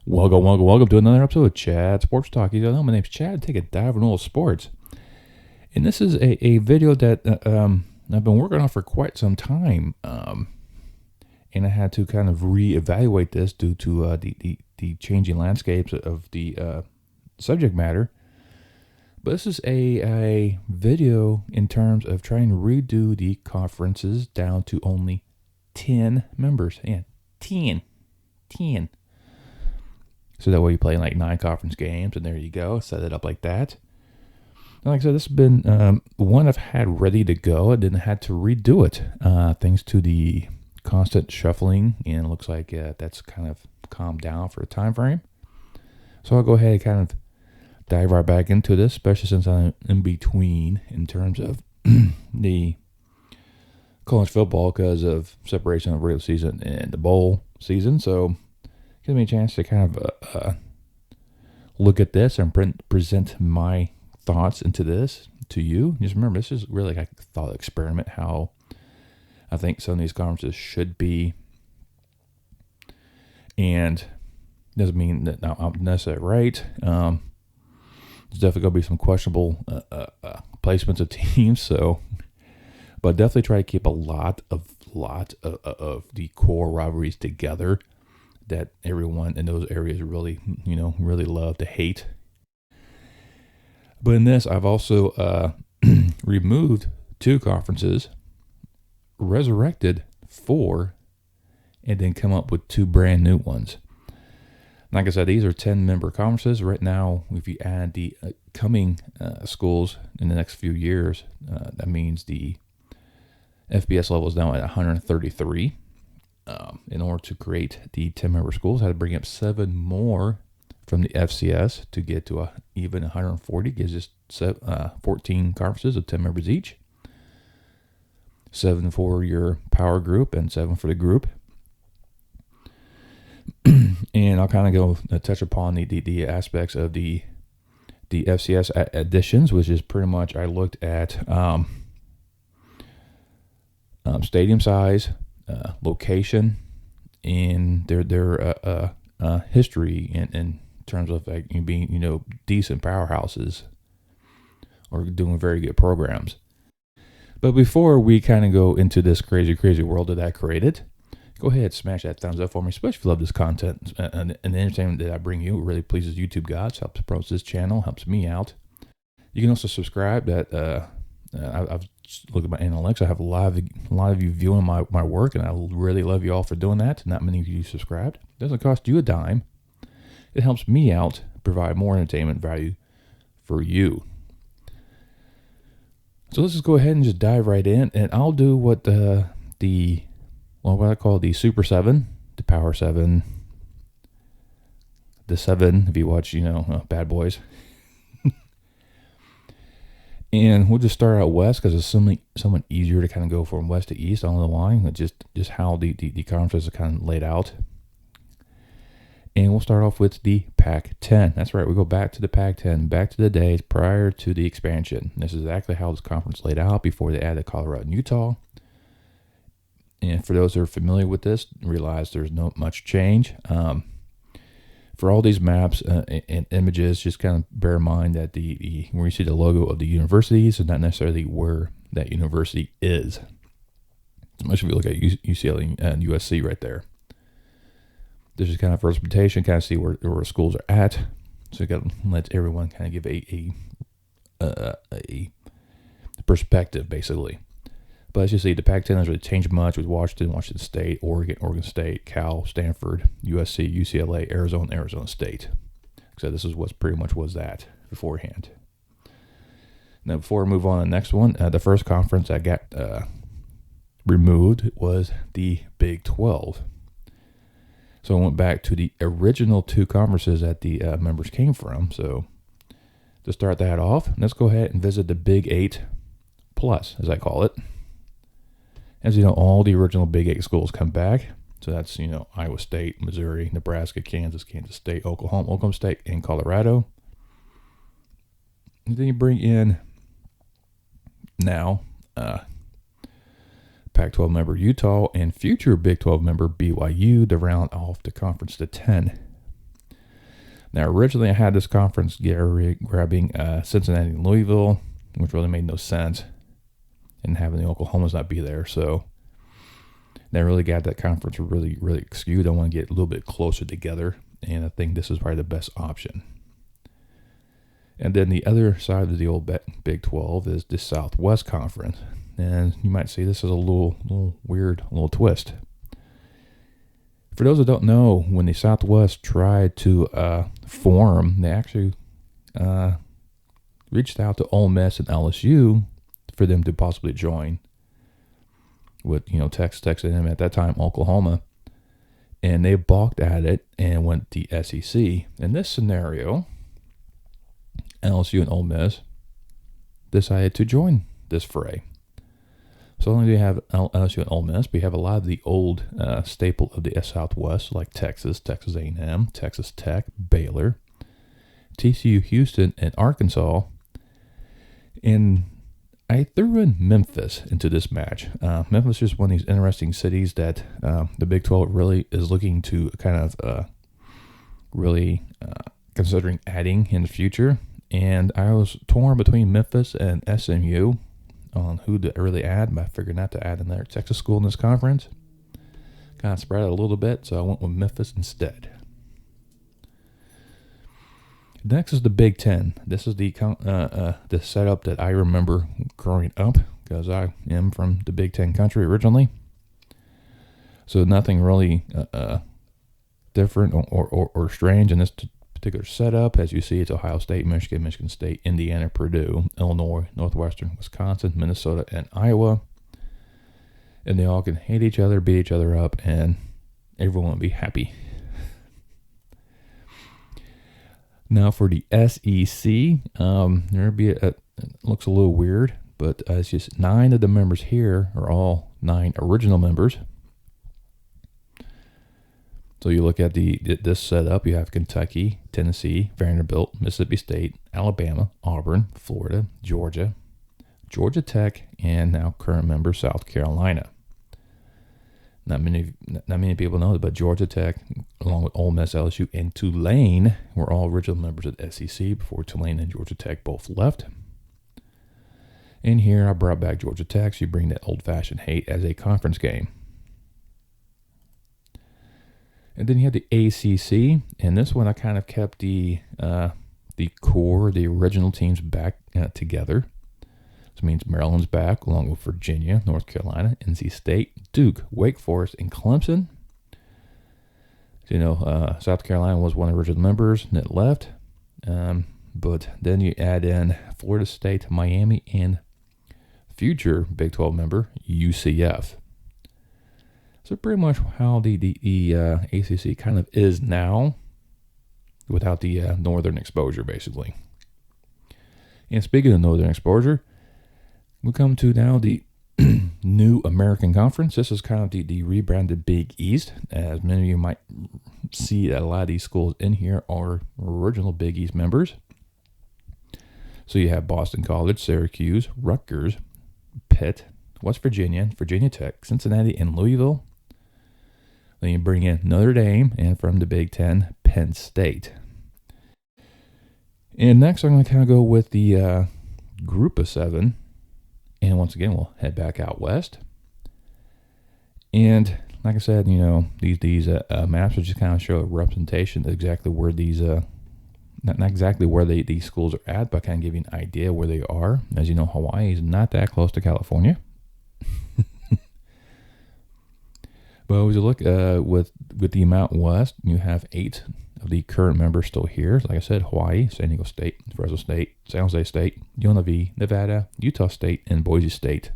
Welcome to another episode of Chad Sports Talk. You know, my name's Chad. Take a dive in all sports. And this is a video that I've been working on for quite some time. And I had to kind of reevaluate this due to the changing landscapes of the subject matter. But this is a video in terms of trying to redo the conferences down to only 10 members. Yeah, 10. So that way you play like 9 conference games, and there you go. Set it up like that. And like I said, this has been one I've had ready to go. I didn't had to redo it, thanks to the constant shuffling, and it looks like that's kind of calmed down for a time frame. So I'll go ahead and kind of dive right back into this, especially since I'm in between in terms of the college football because of separation of regular season and the bowl season. So gives me a chance to kind of look at this and present my thoughts into this to you. Just remember, this is really like a thought experiment, how I think some of these conferences should be. And doesn't mean that I'm necessarily right. There's definitely going to be some questionable placements of teams. So, but definitely try to keep a lot of the core rivalries together that everyone in those areas really love to hate. But in this, I've also removed 2 conferences, resurrected 4, and then come up with 2 brand new ones. Like I said, these are 10-member conferences. Right now, if you add the coming schools in the next few years, that means the FBS level is now at 133. In order to create the 10-member schools, I had to bring up 7 more from the FCS to get to even 140. Gives us 14 conferences of 10 members each. 7 for your power group and 7 for the group. And I'll kind of go touch upon the aspects of the FCS additions, which is pretty much I looked at stadium size, location, and their history in terms of like being decent powerhouses or doing very good programs. But before we kind of go into this crazy world that I created, go ahead, smash that thumbs up for me, especially if you love this content and the entertainment that I bring you. It really pleases YouTube gods, helps promote this channel, helps me out. You can also subscribe. I've looked at my analytics. I have a lot of you viewing my work, and I really love you all for doing that. Not many of you subscribed. It doesn't cost you a dime. It helps me out, provide more entertainment value for you. So let's just go ahead and just dive right in, and I'll do what what I call the Super 7, the Power 7, the 7, if you watch, Bad Boys. And we'll just start out west because it's somewhat easier to kind of go from west to east on the line. Just how the conferences are kind of laid out. And we'll start off with the Pac-10. That's right, we go back to the Pac-10, back to the days prior to the expansion. This is exactly how this conference laid out before they added Colorado and Utah. And for those who are familiar with this, realize there's not much change. For all these maps and images, just kind of bear in mind that where you see the logo of the universities is not necessarily where that university is. Especially if you look at UCLA and USC right there. This is kind of representation, kind of see where schools are at. So you got to let everyone kind of give a perspective, basically. But as you see, the Pac-10 hasn't really changed much with Washington State, Oregon State, Cal, Stanford, USC, UCLA, Arizona State. So this is what pretty much was that beforehand. Now, before we move on to the next one, the first conference I got removed was the Big 12. So I went back to the original 2 conferences that the members came from. So to start that off, let's go ahead and visit the Big 8 Plus, as I call it. As you know, all the original Big 8 schools come back. So that's, Iowa State, Missouri, Nebraska, Kansas State, Oklahoma State, and Colorado. And then you bring in now Pac-12 member Utah and future Big 12 member BYU to round off the conference to 10. Now, originally I had this conference grabbing Cincinnati and Louisville, which really made no sense, and having the Oklahomas not be there. So that really got that conference really, really skewed. I want to get a little bit closer together, and I think this is probably the best option. And then the other side of the old Big 12 is the Southwest Conference. And you might say this is a little weird, a little twist. For those that don't know, when the Southwest tried to form, they actually reached out to Ole Miss and LSU for them to possibly join with, Texas A&M at that time, Oklahoma. And they balked at it and went to the SEC. In this scenario, LSU and Ole Miss decided to join this fray. So not only do you have LSU and Ole Miss, but you have a lot of the old staple of the Southwest, like Texas A&M, Texas Tech, Baylor, TCU, Houston, and Arkansas. And I threw in Memphis into this match. Memphis is one of these interesting cities that the Big 12 really is looking to kind of really considering adding in the future. And I was torn between Memphis and SMU on who to really add, but I figured not to add another Texas school in this conference. Kind of spread it a little bit, so I went with Memphis instead. Next is the Big Ten. This is the setup that I remember growing up, because I am from the Big Ten country originally. So nothing really different or strange in this particular setup. As you see, it's Ohio State, Michigan State, Indiana, Purdue, Illinois, Northwestern, Wisconsin, Minnesota, and Iowa. And they all can hate each other, beat each other up, and everyone will be happy. Now for the SEC, there'll be it looks a little weird, but it's just 9 of the members here are all 9 original members. So you look at this setup, you have Kentucky, Tennessee, Vanderbilt, Mississippi State, Alabama, Auburn, Florida, Georgia, Georgia Tech, and now current member South Carolina. Not many people know it, but Georgia Tech, along with Ole Miss, LSU, and Tulane, were all original members of the SEC before Tulane and Georgia Tech both left. And here I brought back Georgia Tech, so you bring that old-fashioned hate as a conference game. And then you have the ACC, and this one I kind of kept the core, the original teams back together. This means Maryland's back, along with Virginia, North Carolina, NC State, Duke, Wake Forest, and Clemson. So, South Carolina was one of the original members, and it left. But then you add in Florida State, Miami, and future Big 12 member, UCF. So pretty much how the ACC kind of is now, without the northern exposure, basically. And speaking of northern exposure, we come to now the new American Conference. This is kind of the rebranded Big East. As many of you might see, that a lot of these schools in here are original Big East members. So you have Boston College, Syracuse, Rutgers, Pitt, West Virginia, Virginia Tech, Cincinnati, and Louisville. Then you bring in Notre Dame, and from the Big Ten, Penn State. And next I'm going to kind of go with the group of 7. And once again, we'll head back out west. And like I said, these maps will just kind of show a representation of exactly where these, not exactly where these schools are at, but kind of give you an idea where they are. As you know, Hawaii is not that close to California. But as you look with the Mountain West, you have 8 of the current members still here. Like I said, Hawaii, San Diego State, Fresno State, San Jose State, UNLV, Nevada, Utah State, and Boise State.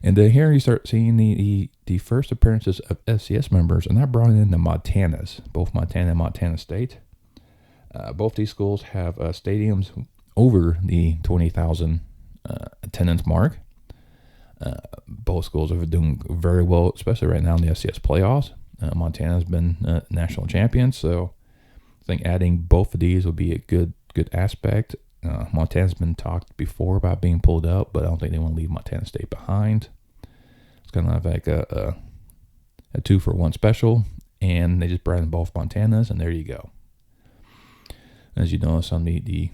And then here you start seeing the first appearances of FCS members, and that brought in the Montanas, both Montana and Montana State. Both these schools have stadiums over the 20,000 attendance mark. Both schools are doing very well, especially right now in the FCS playoffs. Montana's been national champions, so I think adding both of these would be a good aspect. Montana's been talked before about being pulled out, but I don't think they want to leave Montana State behind. It's kind of like a 2-for-1 special, and they just brought in both Montanas, and there you go. As you notice on the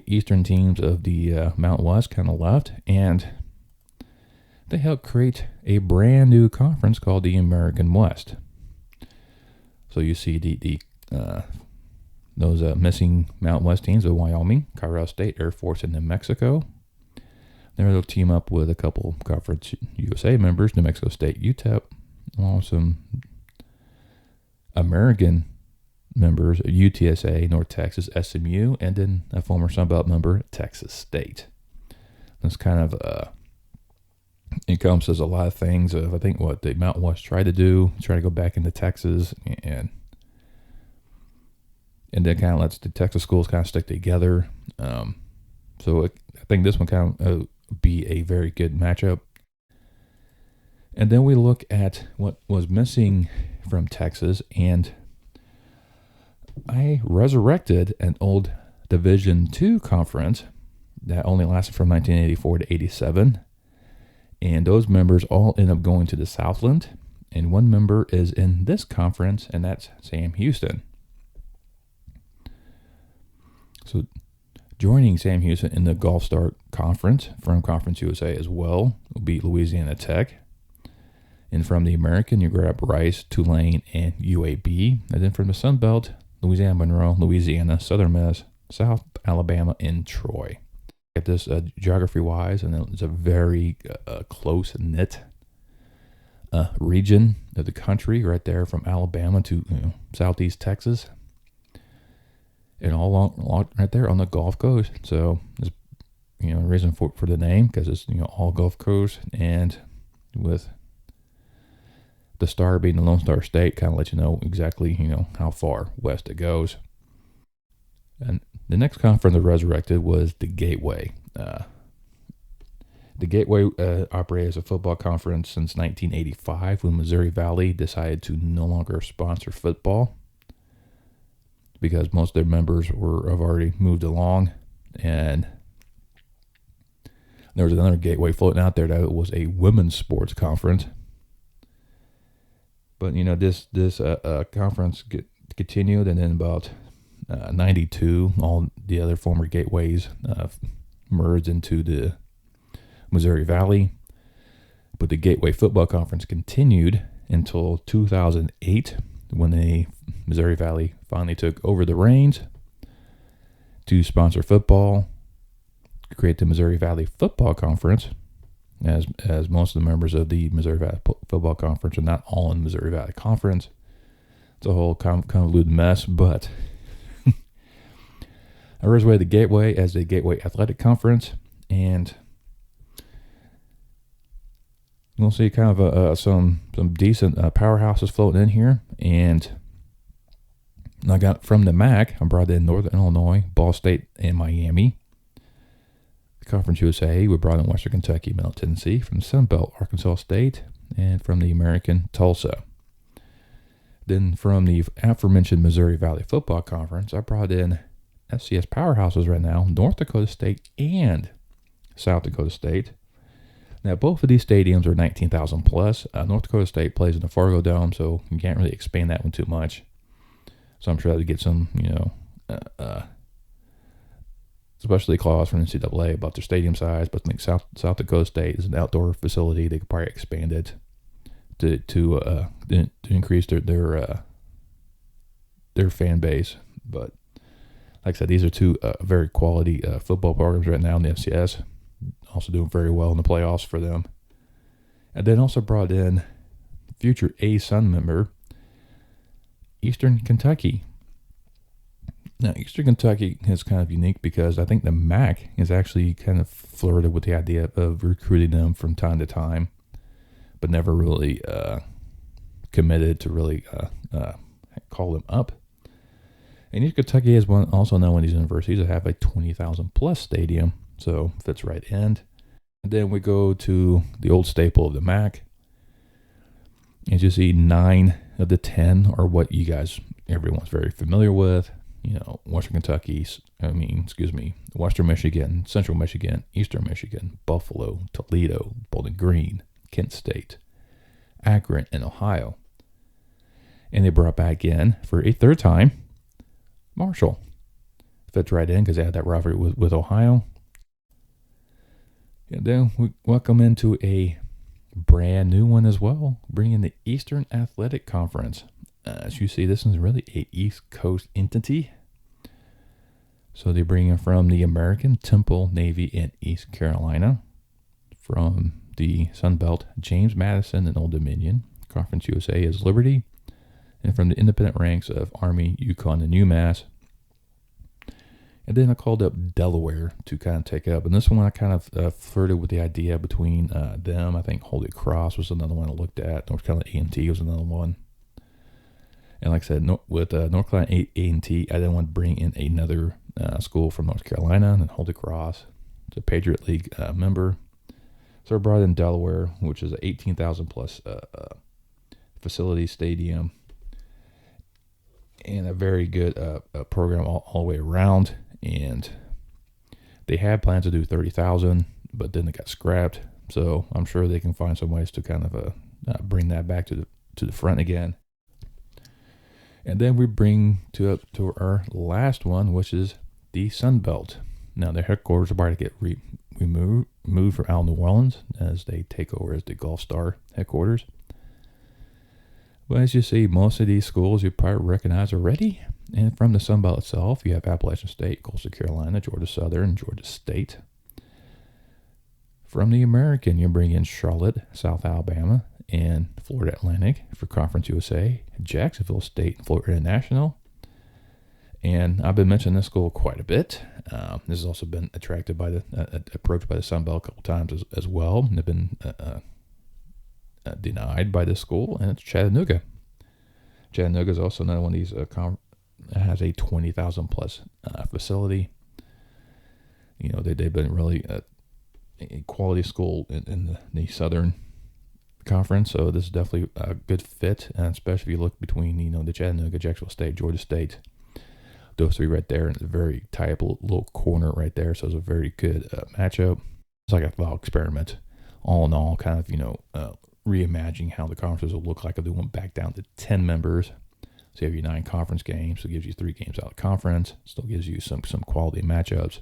eastern teams of the Mountain West kind of left, and they helped create a brand new conference called the American West. So you see those missing Mountain West teams of Wyoming, Colorado State, Air Force, and New Mexico. They'll team up with a couple Conference USA members, New Mexico State, UTEP, along with some American members, UTSA, North Texas, SMU, and then a former Sunbelt member, Texas State. This kind of encompasses a lot of things of, I think, what the Mountain West tried to do, try to go back into Texas, and then kind of lets the Texas schools kind of stick together. So I think this one kind of be a very good matchup. And then we look at what was missing from Texas, and I resurrected an old Division II conference that only lasted from 1984 to 87. And those members all end up going to the Southland. And one member is in this conference, and that's Sam Houston. So joining Sam Houston in the Gulf Star Conference from Conference USA as well will be Louisiana Tech. And from the American, you grab Rice, Tulane, and UAB. And then from the Sun Belt, Louisiana Monroe, Louisiana, Southern Miss, South Alabama, and Troy. At this geography-wise, and it's a very close-knit region of the country, right there from Alabama to southeast Texas. And all along right there on the Gulf Coast. So, there's, a reason for the name, because it's, all Gulf Coast, and with the star being the Lone Star State, kind of let you know exactly, how far west it goes. And the next conference that resurrected was the Gateway. The Gateway operated as a football conference since 1985, when Missouri Valley decided to no longer sponsor football, because most of their members have already moved along. And there was another Gateway floating out there that was a women's sports conference. But, this conference continued, and then about 92, all the other former Gateways merged into the Missouri Valley. But the Gateway Football Conference continued until 2008, when the Missouri Valley finally took over the reins to sponsor football, create the Missouri Valley Football Conference, as most of the members of the Missouri Valley Football Conference are not all in the Missouri Valley Conference. It's a whole convoluted mess, but I resurrected the Gateway as the Gateway Athletic Conference, and we'll see kind of some decent powerhouses floating in here. And I got from the MAC, I brought in Northern Illinois, Ball State, and Miami. The Conference USA, we brought in Western Kentucky, Middle Tennessee. From the Sun Belt, Arkansas State, and from the American, Tulsa. Then from the aforementioned Missouri Valley Football Conference, I brought in FCS powerhouses right now, North Dakota State and South Dakota State. Now, both of these stadiums are 19,000 plus. North Dakota State plays in the Fargo Dome, so you can't really expand that one too much. So I'm sure to get some, especially clause from NCAA about their stadium size. But I think South Dakota State is an outdoor facility. They could probably expand it to increase their fan base. But like I said, these are two very quality football programs right now in the FCS. Also doing very well in the playoffs for them. And then also brought in future A-Sun member, Eastern Kentucky. Now, Eastern Kentucky is kind of unique because I think the MAC is actually kind of flirted with the idea of recruiting them from time to time, but never really committed to really call them up. And Eastern Kentucky is also now one of these universities that have a 20,000 plus stadium, so fits right in. And then we go to the old staple of the MAC. As you see, 9 of the 10 are what everyone's very familiar with. Western Michigan, Central Michigan, Eastern Michigan, Buffalo, Toledo, Bowling Green, Kent State, Akron, and Ohio. And they brought back in, for a third time, Marshall. Fits right in because they had that rivalry with Ohio. And then we welcome into a brand new one as well, bringing the Eastern Athletic Conference. As you see, this is really a East Coast entity. So they bring in from the American, Temple, Navy, and East Carolina. From the Sun Belt, James Madison and Old Dominion. Conference USA is Liberty. And from the independent ranks of Army, Yukon, and UMass. And then I called up Delaware to kind of take up. And this one I kind of flirted with the idea between them. I think Holy Cross was another one I looked at. North Carolina A&T was another one. And like I said, with North Carolina A&T, I didn't want to bring in another school from North Carolina. And Holy Cross, it's a Patriot League member. So I brought in Delaware, which is an 18,000 plus facility stadium. And a very good program all the way around. And they had plans to do 30,000, but then it got scrapped. So I'm sure they can find some ways to kind of bring that back to the front again. And then we bring to our last one, which is the Sun Belt. Now their headquarters are about to get moved from out of New Orleans as they take over as the Gulf Star headquarters. But as you see, most of these schools you probably recognize already. And from the Sun Belt itself, you have Appalachian State, Coastal Carolina, Georgia Southern, Georgia State. From the American, you bring in Charlotte, South Alabama, and Florida Atlantic for Conference USA, Jacksonville State, and Florida International. And I've been mentioning this school quite a bit. This has also been approached by the Sun Belt a couple times as well. And they've been denied by this school, and it's Chattanooga. Chattanooga is also another one of these has a 20,000 plus facility. You know, they've been really a quality school in the Southern Conference, so this is definitely a good fit, and especially if you look between the Chattanooga, Jacksonville State, Georgia State, those three right there, and it's a very tight up little corner right there. So it's a very good matchup. It's like a thought experiment, all in all, kind of reimagining how the conferences will look like if they went back down to 10 members. So you have your 9 conference games. So it gives you 3 games out of conference. Still gives you some quality matchups.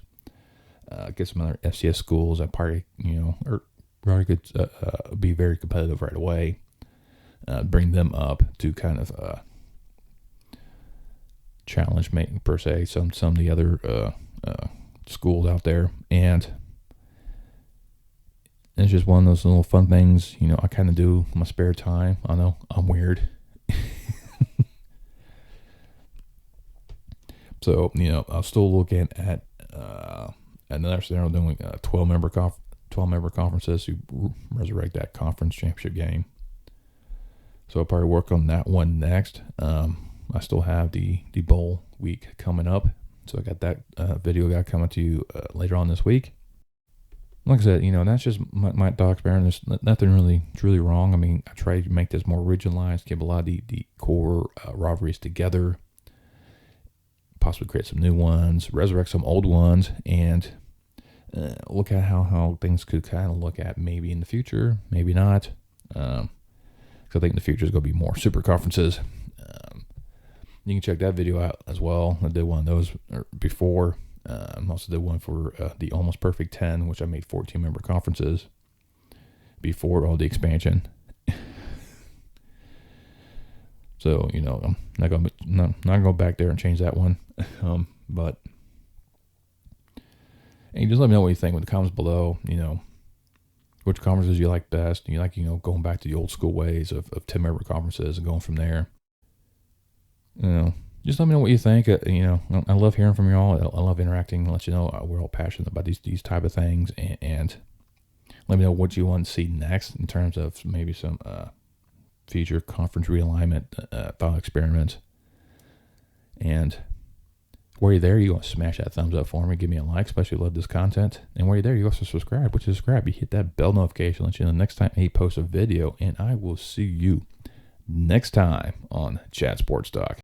Get some other FCS schools that probably could be very competitive right away. Bring them up to kind of challenge, per se, some of the other schools out there. And it's just one of those little fun things, I kind of do in my spare time. I know I'm weird. So, I'm still looking at another scenario doing 12 member conferences who resurrect that conference championship game. So I'll probably work on that one next. I still have the bowl week coming up. So I got that video coming to you later on this week. Like I said, that's just my thought experiment. There's nothing really wrong. I mean, I try to make this more regionalized, keep a lot of the core rivalries together, possibly create some new ones, resurrect some old ones, and look at how things could kind of look at maybe in the future, maybe not. Because I think in the future is going to be more super conferences. You can check that video out as well. I did one of those before. I also did one for the Almost Perfect 10, which I made 14 member conferences before all the expansion. So, I'm not gonna go back there and change that one. But and just let me know what you think in the comments below. Which conferences you like best. You like, going back to the old school ways of 10 member conferences and going from there. Just let me know what you think. I love hearing from y'all. I love interacting and let you know we're all passionate about these type of things. And let me know what you want to see next in terms of maybe some future conference realignment thought experiments. And while you're there, you want to smash that thumbs up for me. Give me a like, especially if you love this content. And while you're there, you also subscribe. Which is subscribe. You hit that bell notification, let you know the next time I post a video. And I will see you next time on Chat Sports Talk.